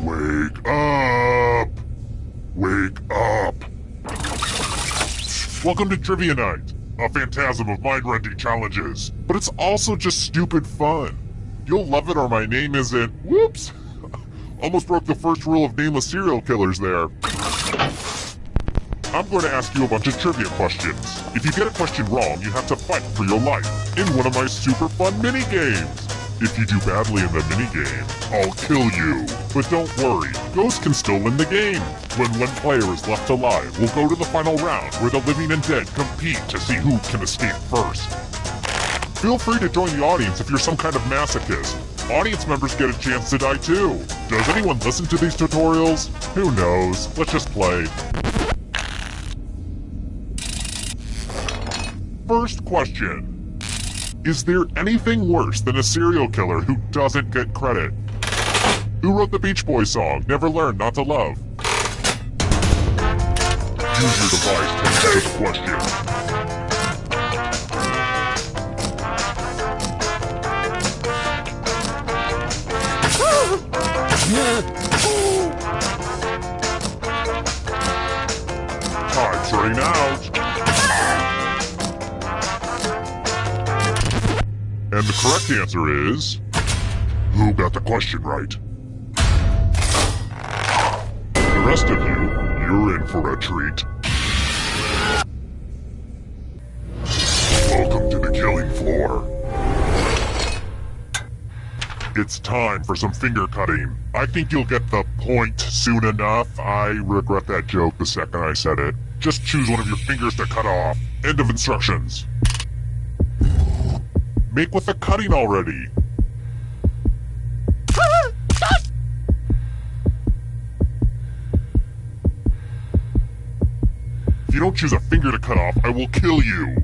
Wake up! Wake up! Welcome to Trivia Night, a phantasm of mind-rending challenges. But it's also just stupid fun. You'll love it or my name isn't... Whoops! Almost broke the first rule of nameless serial killers there. I'm going to ask you a bunch of trivia questions. If you get a question wrong, you have to fight for your life in one of my super fun mini-games. If you do badly in the minigame, I'll kill you. But don't worry, ghosts can still win the game. When one player is left alive, we'll go to the final round where the living and dead compete to see who can escape first. Feel free to join the audience if you're some kind of masochist. Audience members get a chance to die too. Does anyone listen to these tutorials? Who knows? Let's just play. First question. Is there anything worse than a serial killer who doesn't get credit? Who wrote the Beach Boys song, Never Learn Not to Love? Use your device to answer the question. Time's running out. And the correct answer is... Who got the question right? The rest of you, you're in for a treat. Welcome to the killing floor. It's time for some finger cutting. I think you'll get the point soon enough. I regret that joke the second I said it. Just choose one of your fingers to cut off. End of instructions. Make with the cutting already. If you don't choose a finger to cut off, I will kill you.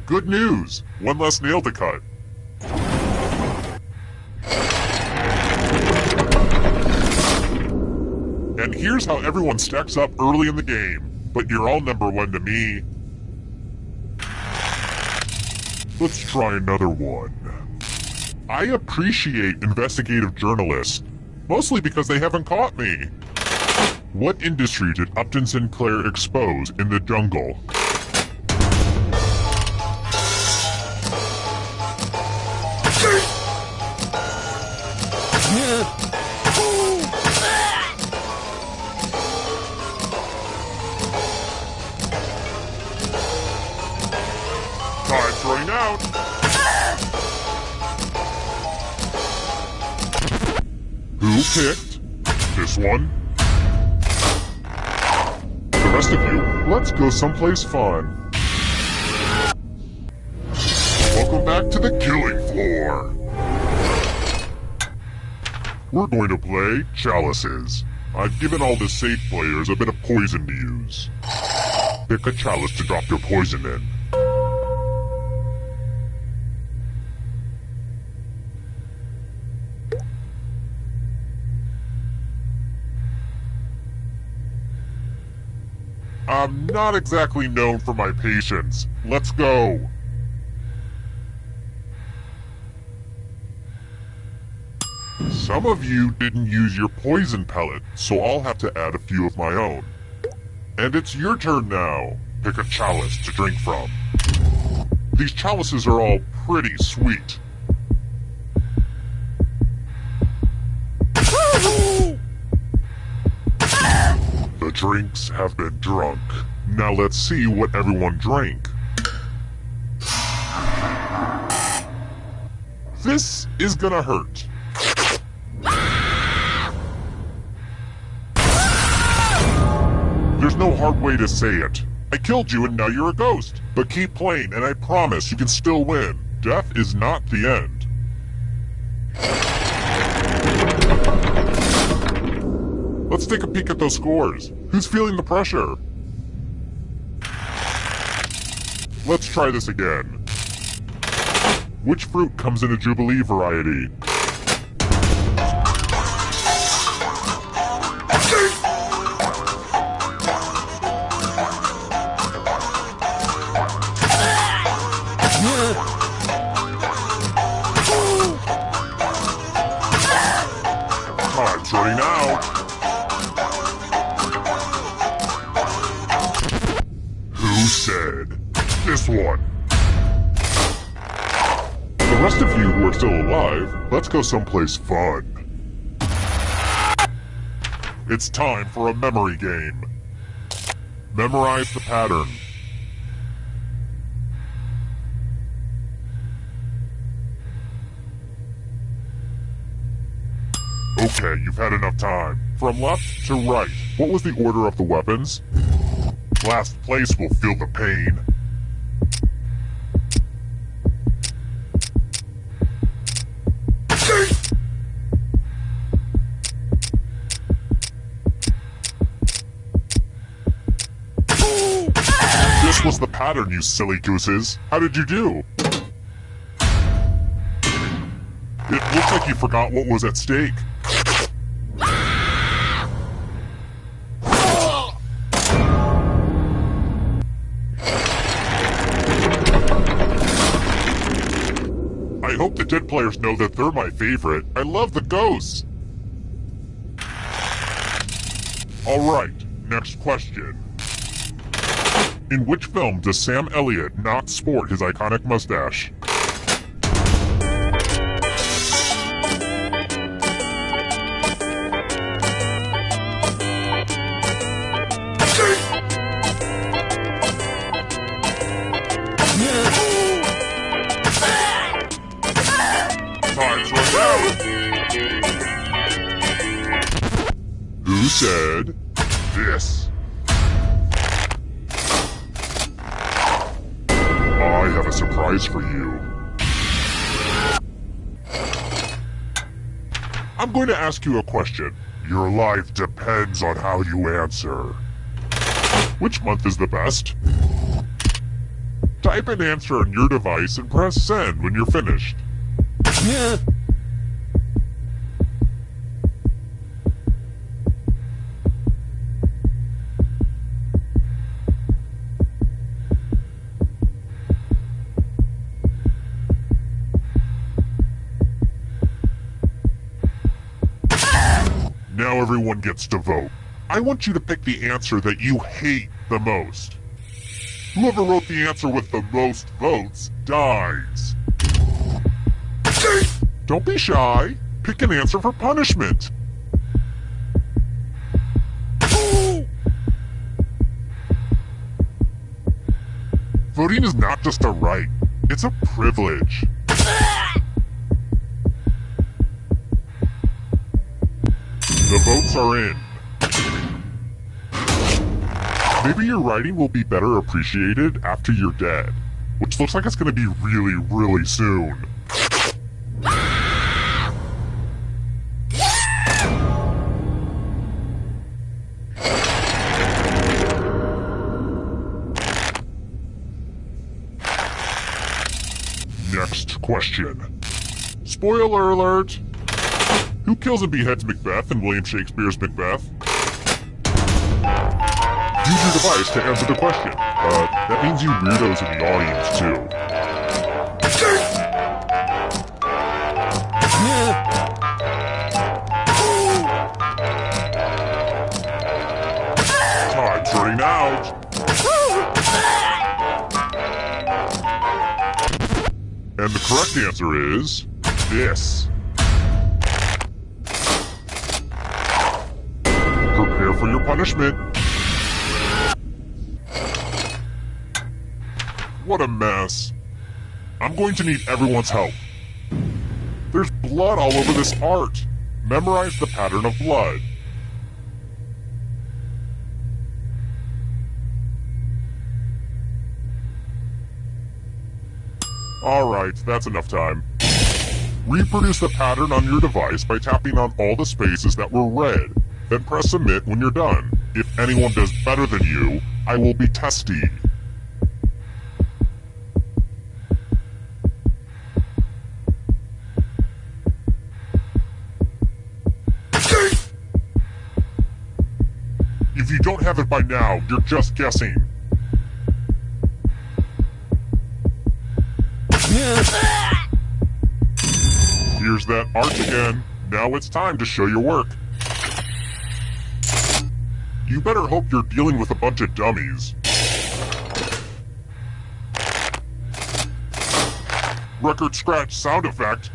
Good news! One less nail to cut. And here's how everyone stacks up early in the game, but you're all number one to me. Let's try another one. I appreciate investigative journalists, mostly because they haven't caught me. What industry did Upton Sinclair expose in the jungle? Time's running out. Who picked this one? The rest of you, let's go someplace fun. Welcome back to the killing floor. We're going to play chalices. I've given all the safe players a bit of poison to use. Pick a chalice to drop your poison in. I'm not exactly known for my patience. Let's go. Some of you didn't use your poison pellet, so I'll have to add a few of my own. And it's your turn now. Pick a chalice to drink from. These chalices are all pretty sweet. The drinks have been drunk. Now let's see what everyone drank. This is gonna hurt. There's no hard way to say it. I killed you and now you're a ghost. But keep playing and I promise you can still win. Death is not the end. Let's take a peek at those scores. Who's feeling the pressure? Let's try this again. Which fruit comes in a Jubilee variety? Time's running out. Who said? This one. The rest of you who are still alive, let's go someplace fun. It's time for a memory game. Memorize the pattern. Okay, you've had enough time. From left to right, what was the order of the weapons? Last place will feel the pain. This was the pattern, you silly gooses. How did you do? It looks like you forgot what was at stake. I hope the dead players know that they're my favorite. I love the ghosts. Alright, next question. In which film does Sam Elliott not sport his iconic mustache? Time's run out! Who said this? I have a surprise for you. I'm going to ask you a question. Your life depends on how you answer. Which month is the best? Type an answer on your device and press send when you're finished. Now everyone gets to vote. I want you to pick the answer that you hate the most. Whoever wrote the answer with the most votes dies. Don't be shy. Pick an answer for punishment. Voting is not just a right, it's a privilege. The votes are in. Maybe your writing will be better appreciated after you're dead, which looks like it's going to be really, really soon. Next question. Spoiler alert! Who kills and beheads Macbeth in William Shakespeare's Macbeth? Use your device to answer the question. That means you weirdos in the audience, too. Time's running out. And the correct answer is this. Prepare for your punishment. What a mess. I'm going to need everyone's help. There's blood all over this art. Memorize the pattern of blood. Alright, that's enough time. Reproduce the pattern on your device by tapping on all the spaces that were red. Then press submit when you're done. If anyone does better than you, I will be testy. If you don't have it by now, you're just guessing. Here's that art again. Now it's time to show your work. You better hope you're dealing with a bunch of dummies. Record scratch sound effect.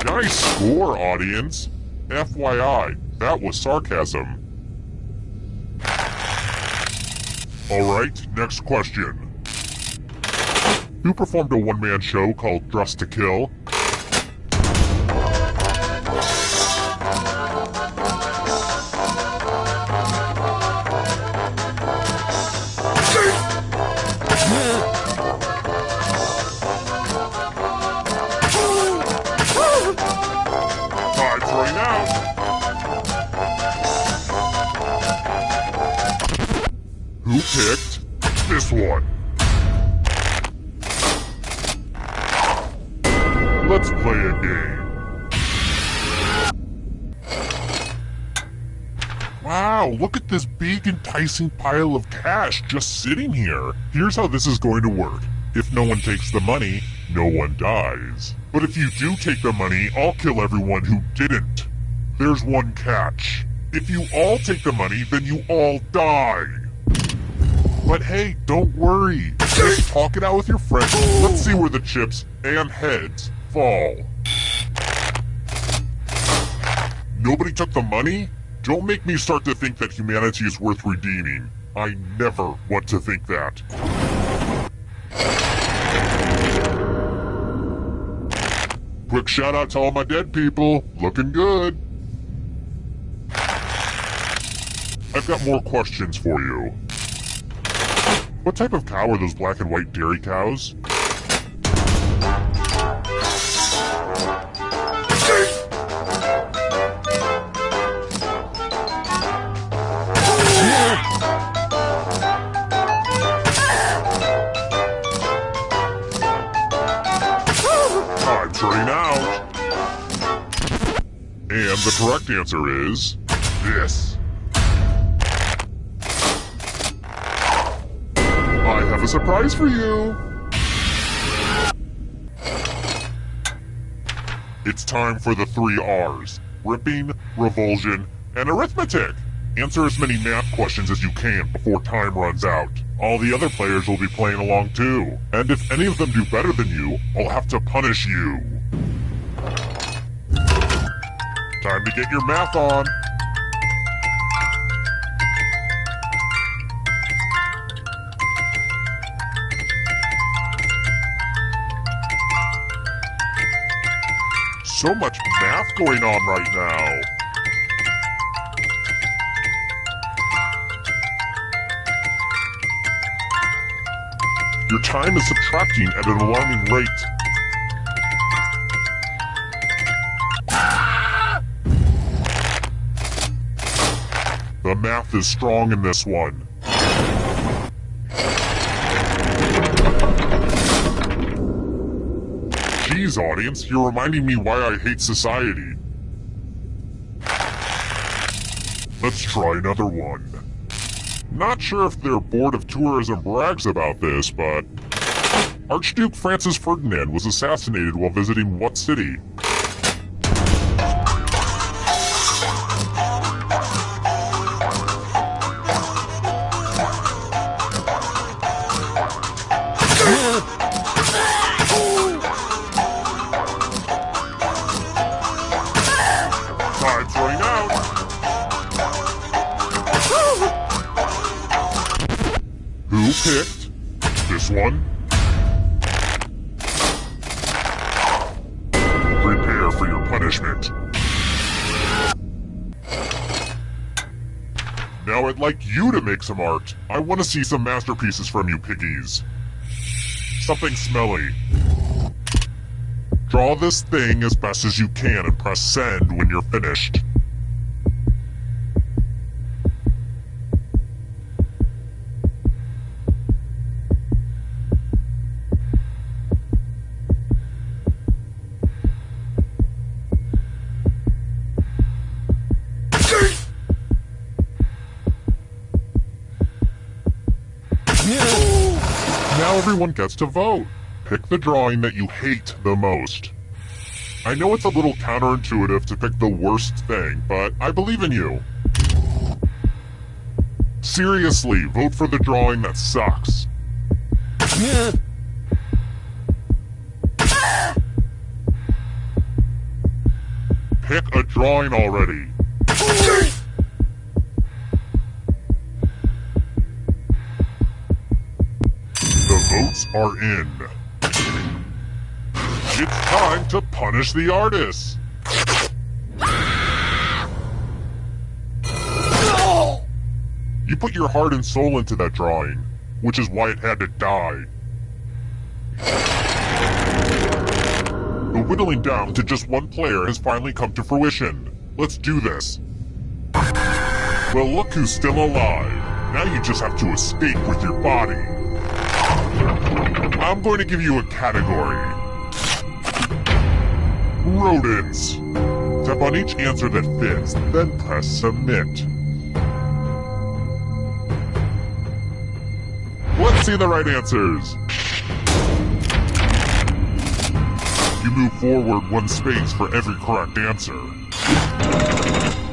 Nice score, audience. FYI, that was sarcasm. Alright, next question. Who performed a one-man show called Dress to Kill? Time's running out. Who picked this one? Let's play a game. Wow, look at this big enticing pile of cash just sitting here. Here's how this is going to work. If no one takes the money, no one dies. But if you do take the money, I'll kill everyone who didn't. There's one catch. If you all take the money, then you all die. But hey, don't worry. Just talk it out with your friends. Let's see where the chips and heads fall. Nobody took the money? Don't make me start to think that humanity is worth redeeming. I never want to think that. Quick shout out to all my dead people. Looking good. I've got more questions for you. What type of cow are those black and white dairy cows? Time's running out. And the correct answer is this. I have a surprise for you. It's time for the 3 R's. Ripping, revulsion, and arithmetic. Answer as many math questions as you can before time runs out. All the other players will be playing along too. And if any of them do better than you, I'll have to punish you. Time to get your math on. So much math going on right now. Your time is subtracting at an alarming rate. The math is strong in this one. Geez, audience, you're reminding me why I hate society. Let's try another one. Not sure if their Board of Tourism brags about this, but Archduke Francis Ferdinand was assassinated while visiting what city? Time's running out. Who picked this one? Prepare for your punishment. Now I'd like you to make some art. I want to see some masterpieces from you piggies. Something smelly. Draw this thing as best as you can and press send when you're finished. Now everyone gets to vote. Pick the drawing that you hate the most. I know it's a little counterintuitive to pick the worst thing, but I believe in you. Seriously, vote for the drawing that sucks. Pick a drawing already. The votes are in. It's time to punish the artist. You put your heart and soul into that drawing, which is why it had to die. The whittling down to just one player has finally come to fruition. Let's do this. Well, look who's still alive. Now you just have to escape with your body. I'm going to give you a category. Rodents. Tap on each answer that fits, then press submit. Let's see the right answers. You move forward one space for every correct answer.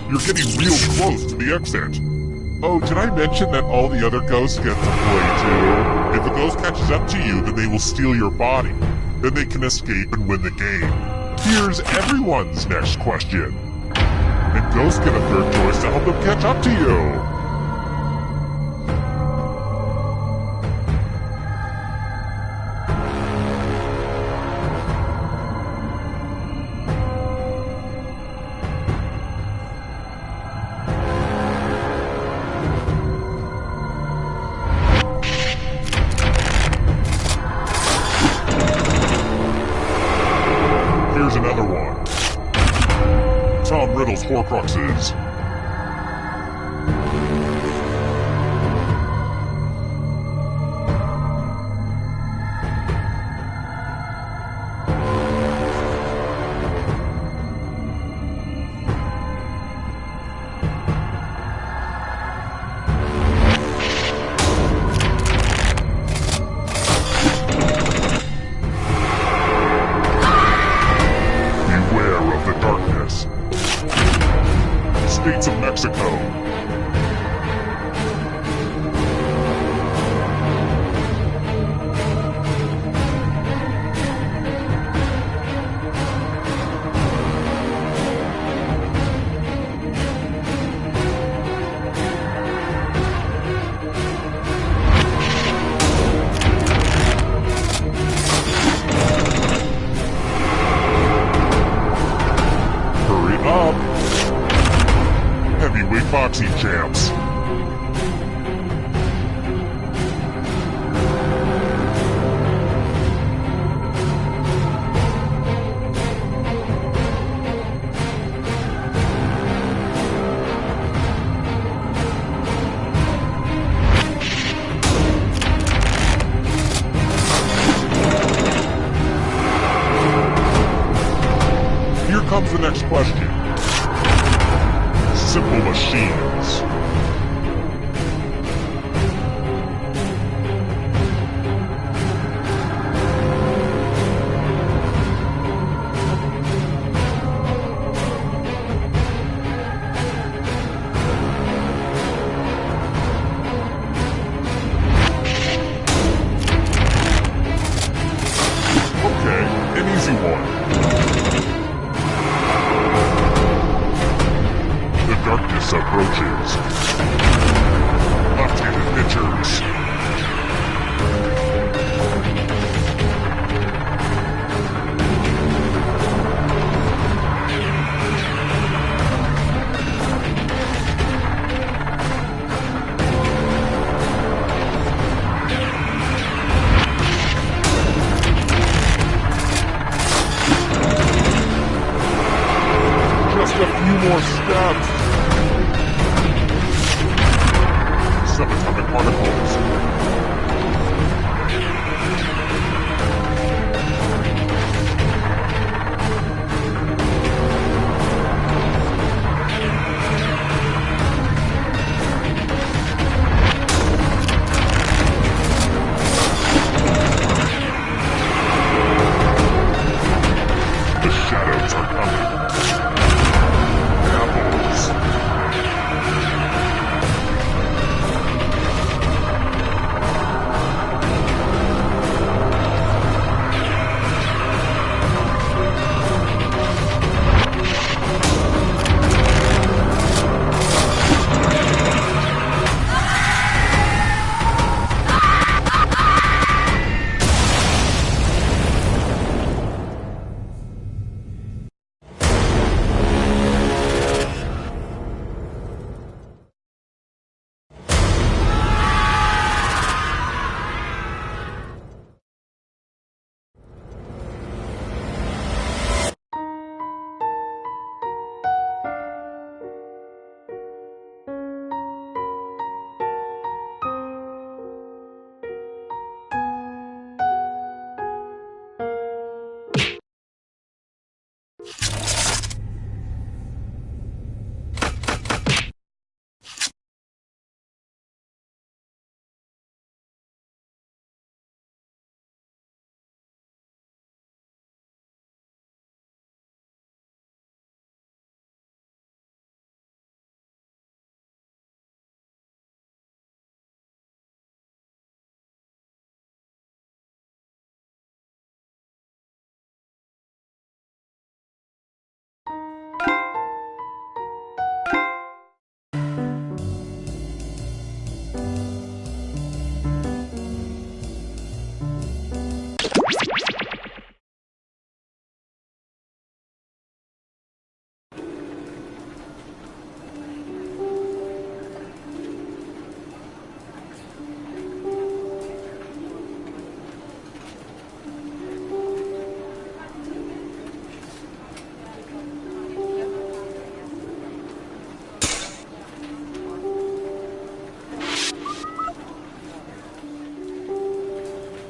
You're getting real close to the exit. Oh, did I mention that all the other ghosts get to play too? If a ghost catches up to you, then they will steal your body. Then they can escape and win the game. Here's everyone's next question. And ghosts get a third choice to help them catch up to you. Here's another one. Tom Riddle's Horcruxes. States of Mexico. Hurry up! Heavyweight boxing champs. Here comes the next question. Simple machines. Okay, an easy one. Darkness approaches. Left-handed pitchers. Just a few more steps. Subatomic particles. The shadows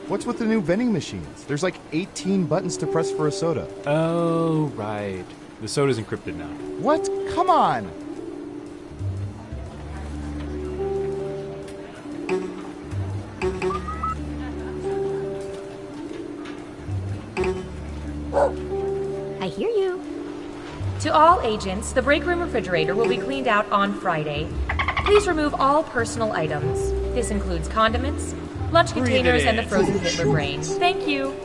What's with the new vending machines? There's like 18 buttons to press for a soda. Oh, right. The soda's encrypted now. What? Come on! I hear you. To all agents, the break room refrigerator will be cleaned out on Friday. Please remove all personal items. This includes condiments, lunch containers, and the frozen Hitler brain. Thank you.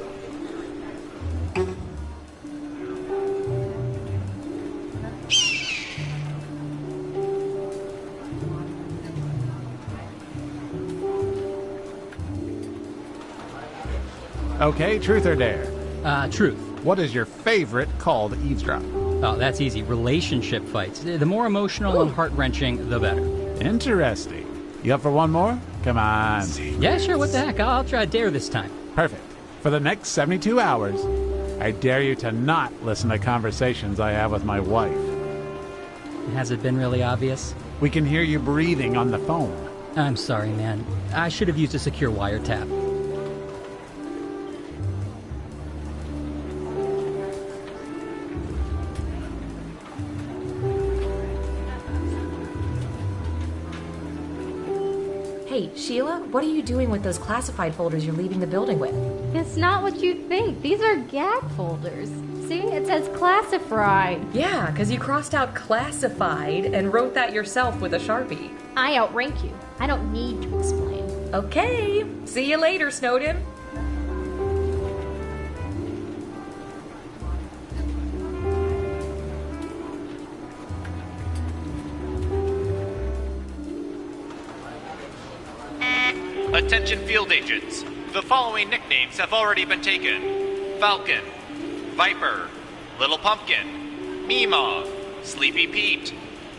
Okay, truth or dare? Truth. What is your favorite call to eavesdrop? Oh, that's easy. Relationship fights. The more emotional and heart-wrenching, the better. Interesting. You up for one more? Come on. Yeah, sure. What the heck? I'll try dare this time. Perfect. For the next 72 hours, I dare you to not listen to conversations I have with my wife. Has it been really obvious? We can hear you breathing on the phone. I'm sorry, man. I should have used a secure wiretap. Hey, Sheila, what are you doing with those classified folders you're leaving the building with? It's not what you think. These are gag folders. See, it says classified. Yeah, because you crossed out classified and wrote that yourself with a Sharpie. I outrank you. I don't need to explain. Okay, see you later, Snowden. Attention field agents. The following nicknames have already been taken. Falcon, Viper, Little Pumpkin, Meemaw, Sleepy Pete,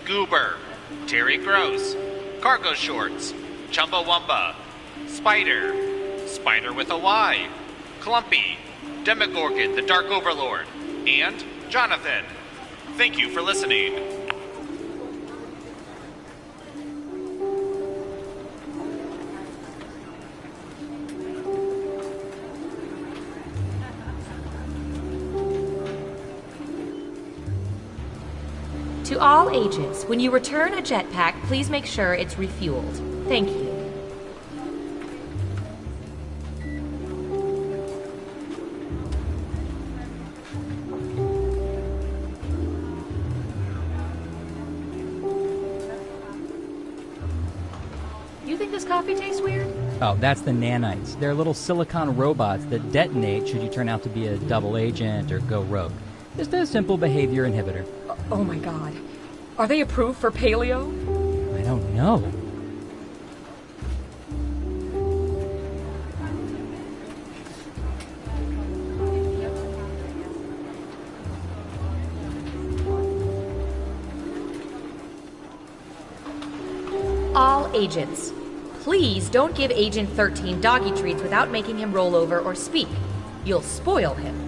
Goober, Terry Gross, Cargo Shorts, Chumbawamba, Spider, Spider with a Y, Clumpy, Demogorgon the Dark Overlord, and Jonathan. Thank you for listening. To all agents, when you return a jetpack, please make sure it's refueled. Thank you. You think this coffee tastes weird? Oh, that's the nanites. They're little silicon robots that detonate should you turn out to be a double agent or go rogue. Just a simple behavior inhibitor. Oh my god. Are they approved for paleo? I don't know. All agents, please don't give Agent 13 doggy treats without making him roll over or speak. You'll spoil him.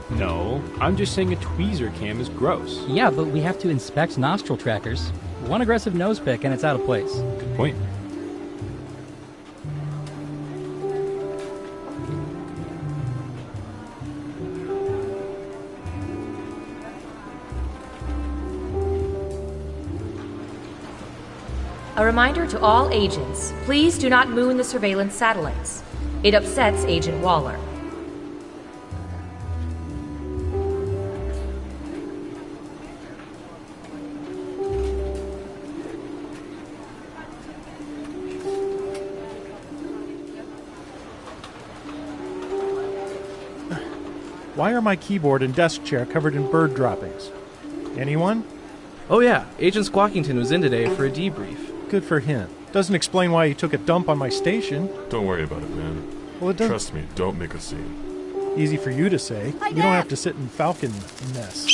No, I'm just saying a tweezer cam is gross. Yeah, but we have to inspect nostril trackers. One aggressive nose pick and it's out of place. Good point. A reminder to all agents, please do not moon the surveillance satellites. It upsets Agent Waller. Why are my keyboard and desk chair covered in bird droppings? Anyone? Oh yeah, Agent Squawkington was in today for a debrief. Good for him. Doesn't explain why he took a dump on my station. Don't worry about it, man. Well, it doesn't. Trust me, don't make a scene. Easy for you to say. You don't have to sit in Falcon mess.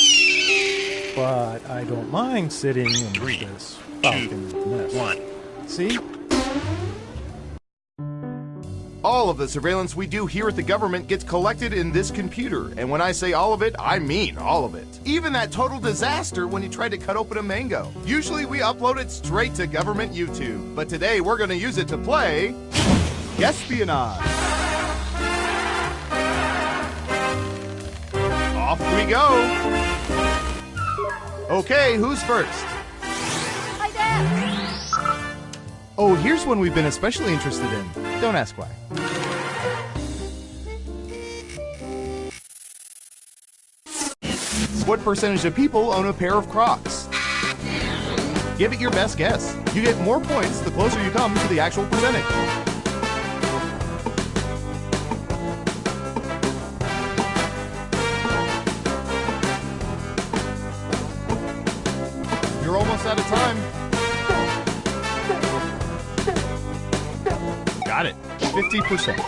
But I don't mind sitting in this Falcon mess. 1. See? All of the surveillance we do here at the government gets collected in this computer. And when I say all of it, I mean all of it. Even that total disaster when you tried to cut open a mango. Usually we upload it straight to government YouTube. But today we're going to use it to play Espionage. Off we go. Okay, who's first? Hi, Dad. Oh, here's one we've been especially interested in. Don't ask why. What percentage of people own a pair of Crocs? Give it your best guess. You get more points the closer you come to the actual percentage. You're almost out of time. Got it. 50%.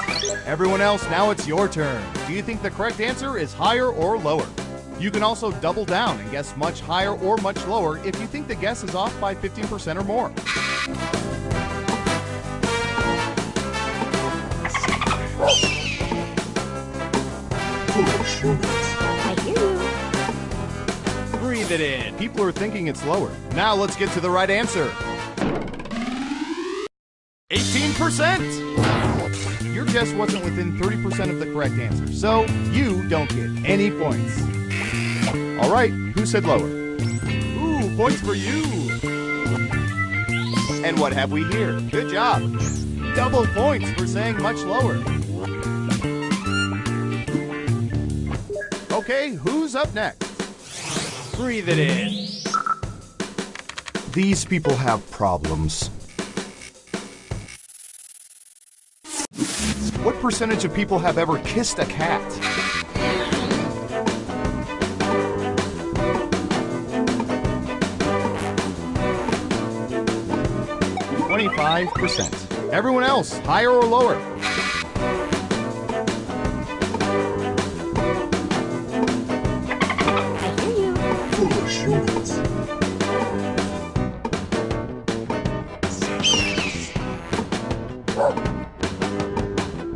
Everyone else, now it's your turn. Do you think the correct answer is higher or lower? You can also double down and guess much higher or much lower if you think the guess is off by 15% or more. I hear you. Breathe it in. People are thinking it's lower. Now let's get to the right answer. 18%! Your guess wasn't within 30% of the correct answer, so you don't get any points. All right, who said lower? Ooh, points for you. And what have we here? Good job. Double points for saying much lower. Okay, who's up next? Breathe it in. These people have problems. What percentage of people have ever kissed a cat? 25%. Everyone else, higher or lower? I hear you.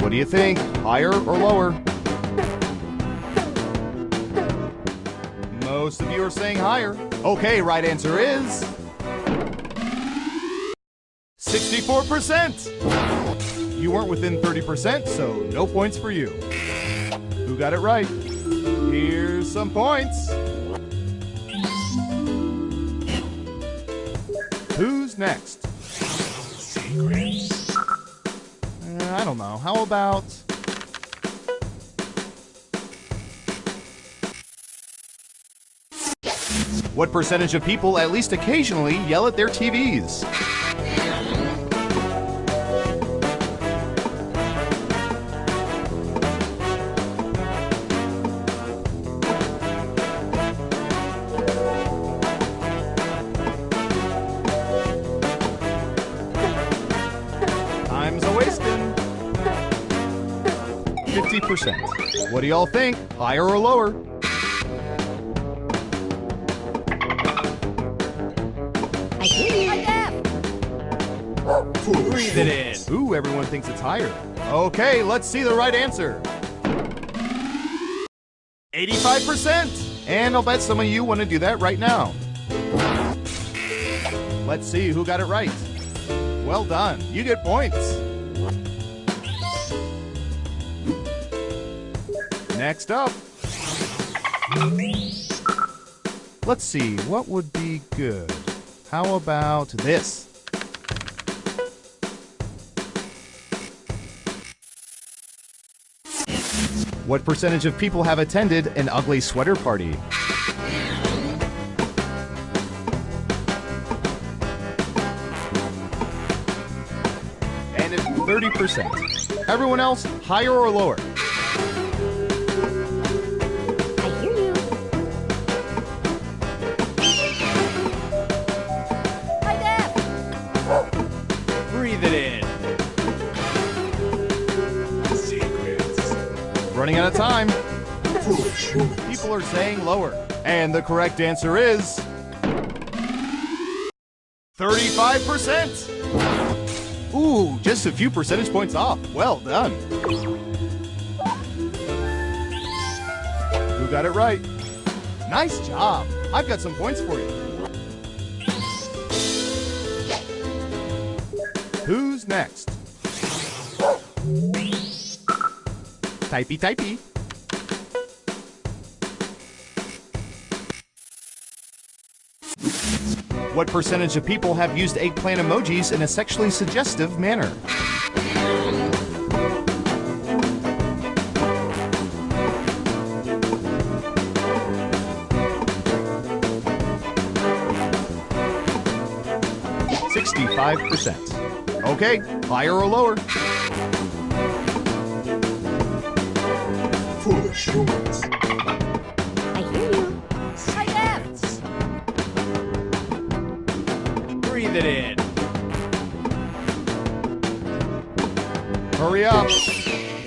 What do you think? Higher or lower? Most of you are saying higher. Okay, right answer is 64%. You weren't within 30%, so no points for you. Who got it right? Here's some points. Who's next? I don't know. How about... What percentage of people at least occasionally yell at their TVs? Time's a-wasting. 50%. What do y'all think? Higher or lower? I hear you. Hi, Dad. Breathe it in. Ooh, everyone thinks it's higher. Okay, let's see the right answer. 85%. And I'll bet some of you want to do that right now. Let's see who got it right. Well done. You get points. Next up. Let's see, what would be good? How about this? What percentage of people have attended an ugly sweater party? And it's 30%. Everyone else, higher or lower? I hear you. Hi, Dad. Breathe it in. Running out of time. People are saying lower. And the correct answer is 35%. Ooh, just a few percentage points off. Well done. Who got it right? Nice job. I've got some points for you. Who's next? Typey, typey. What percentage of people have used eggplant emojis in a sexually suggestive manner? %. Okay, higher or lower? Foolish humans. I hear you. Breathe it in. Hurry up.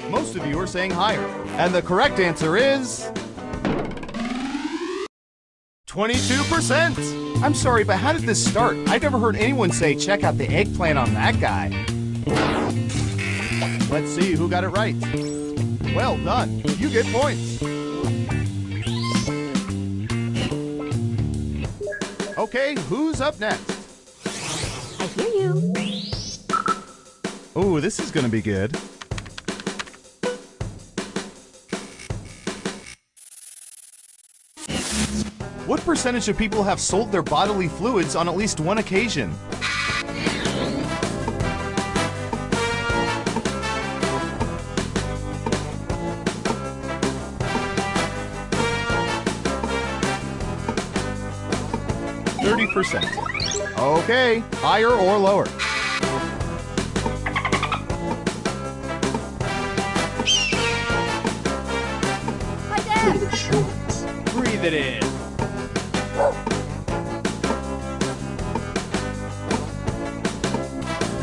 Most of you are saying higher. And the correct answer is 22%. I'm sorry, but how did this start? I've never heard anyone say, check out the eggplant on that guy. Let's see who got it right. Well done. You get points. Okay, who's up next? I hear you. Ooh, this is gonna be good. What percentage of people have sold their bodily fluids on at least one occasion? %. Okay, higher or lower? Breathe it in.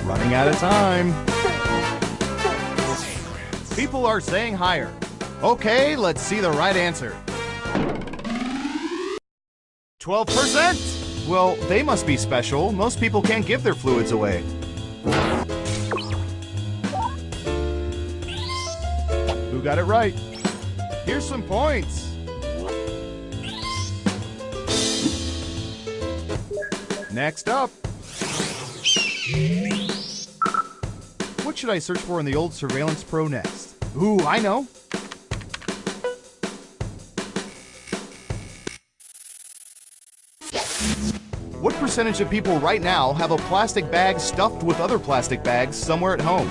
Running out of time. People are saying higher. Okay, let's see the right answer. 12%? Well, they must be special. Most people can't give their fluids away. Who got it right? Here's some points. Next up. What should I search for in the old Surveillance Pro next? Ooh, I know. What percentage of people right now have a plastic bag stuffed with other plastic bags somewhere at home?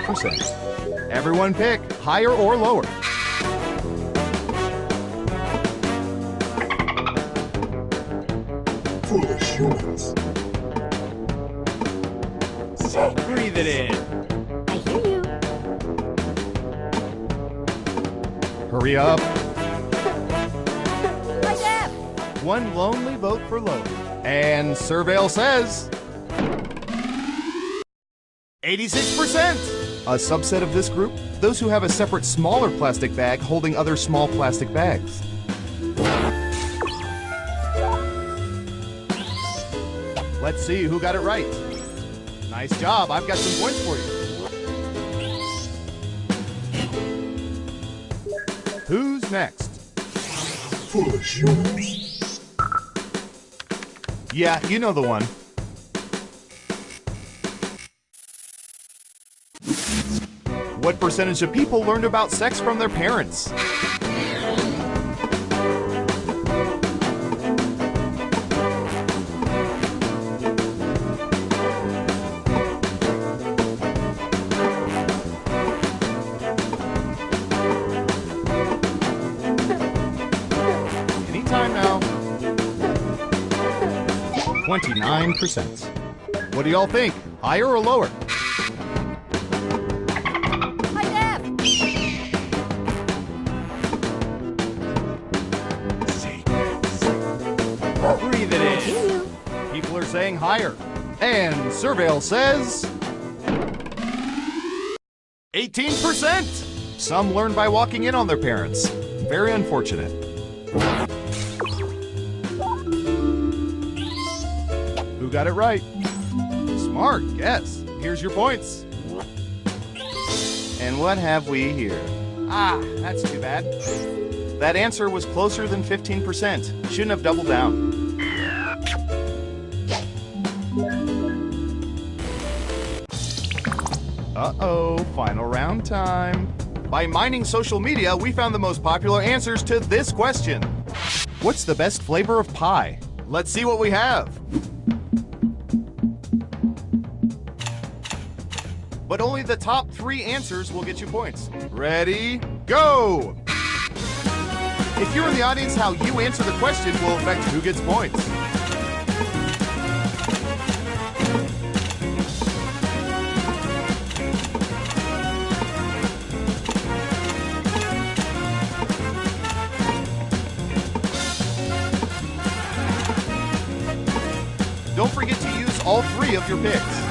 %. Everyone pick higher or lower. Foolish humans. Breathe it in. I hear you. Hurry up. One lonely vote for lower. And Surveil says 86%. A subset of this group, those who have a separate smaller plastic bag holding other small plastic bags. Let's see who got it right. Nice job. I've got some points for you. Who's next? Foolish humans. Yeah, you know the one. What percentage of people learned about sex from their parents? Anytime now. 29%. What do y'all think? Higher or lower? Breathe it in. People are saying higher. And Surveil says 18%. Some learn by walking in on their parents. Very unfortunate. Who got it right? Smart, yes. Here's your points. And what have we here? Ah, that's too bad. That answer was closer than 15%. Shouldn't have doubled down. Uh-oh, final round time. By mining social media, we found the most popular answers to this question. What's the best flavor of pie? Let's see what we have. But only the top 3 answers will get you points. Ready, go! If you're in the audience, how you answer the question will affect who gets points. Don't forget to use all 3 of your picks.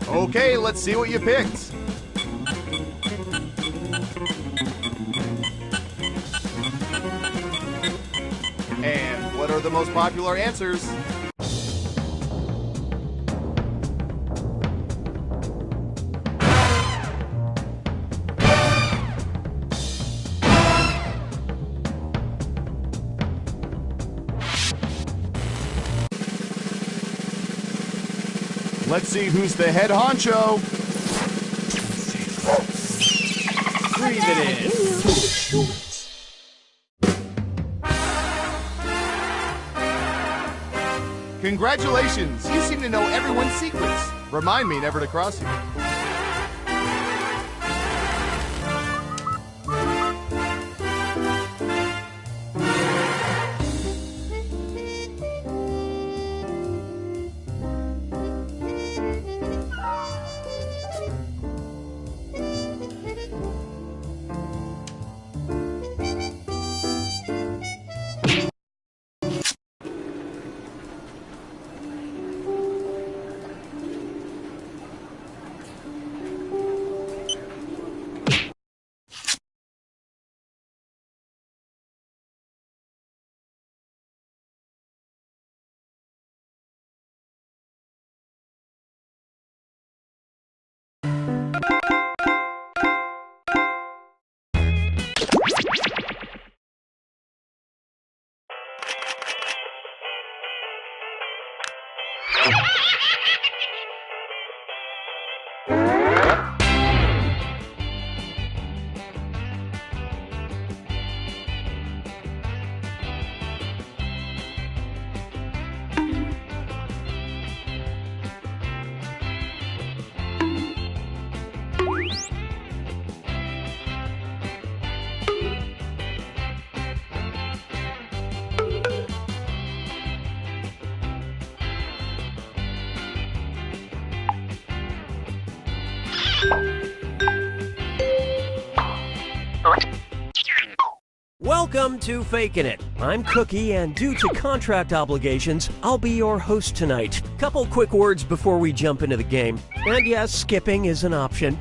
Okay, let's see what you picked. And what are the most popular answers? Let's see who's the head honcho. Breathe it in. Congratulations, you seem to know everyone's secrets. Remind me never to cross you. Welcome to Fakin' It. I'm Cookie, and due to contract obligations, I'll be your host tonight. Couple quick words before we jump into the game. And yes, skipping is an option.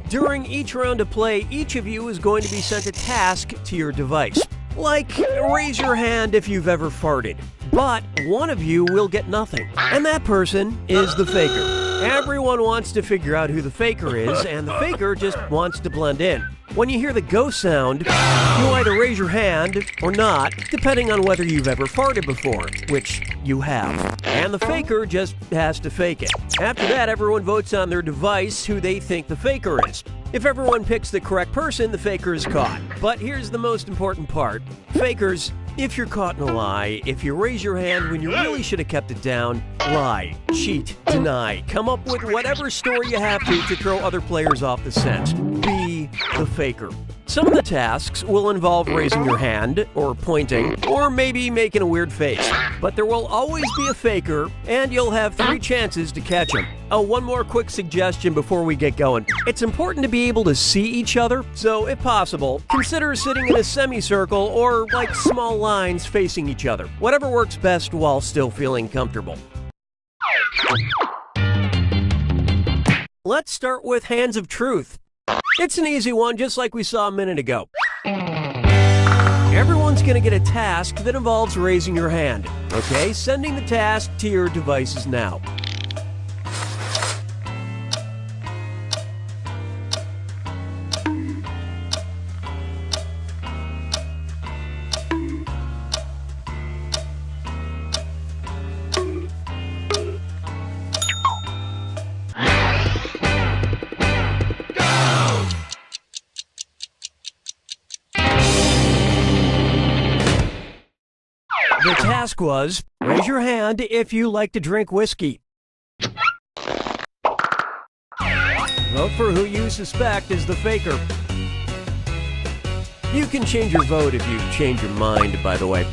During each round of play, each of you is going to be sent a task to your device. Like, raise your hand if you've ever farted. But one of you will get nothing. And that person is the faker. Everyone wants to figure out who the faker is, and the faker just wants to blend in. When you hear the go sound, you either raise your hand or not, depending on whether you've ever farted before, which you have. And the faker just has to fake it. After that, everyone votes on their device who they think the faker is. If everyone picks the correct person, the faker is caught. But here's the most important part. Fakers, if you're caught in a lie, if you raise your hand when you really should have kept it down, lie, cheat, deny, come up with whatever story you have to throw other players off the scent. Be the faker. Some of the tasks will involve raising your hand, or pointing, or maybe making a weird face. But there will always be a faker, and you'll have 3 chances to catch him. Oh, one more quick suggestion before we get going. It's important to be able to see each other, so if possible, consider sitting in a semicircle or like small lines facing each other. Whatever works best while still feeling comfortable. Let's start with Hands of Truth. It's an easy one, just like we saw a minute ago. Everyone's going to get a task that involves raising your hand. Okay, sending the task to your devices now. The task was, raise your hand if you like to drink whiskey. Vote for who you suspect is the faker. You can change your vote if you change your mind, by the way.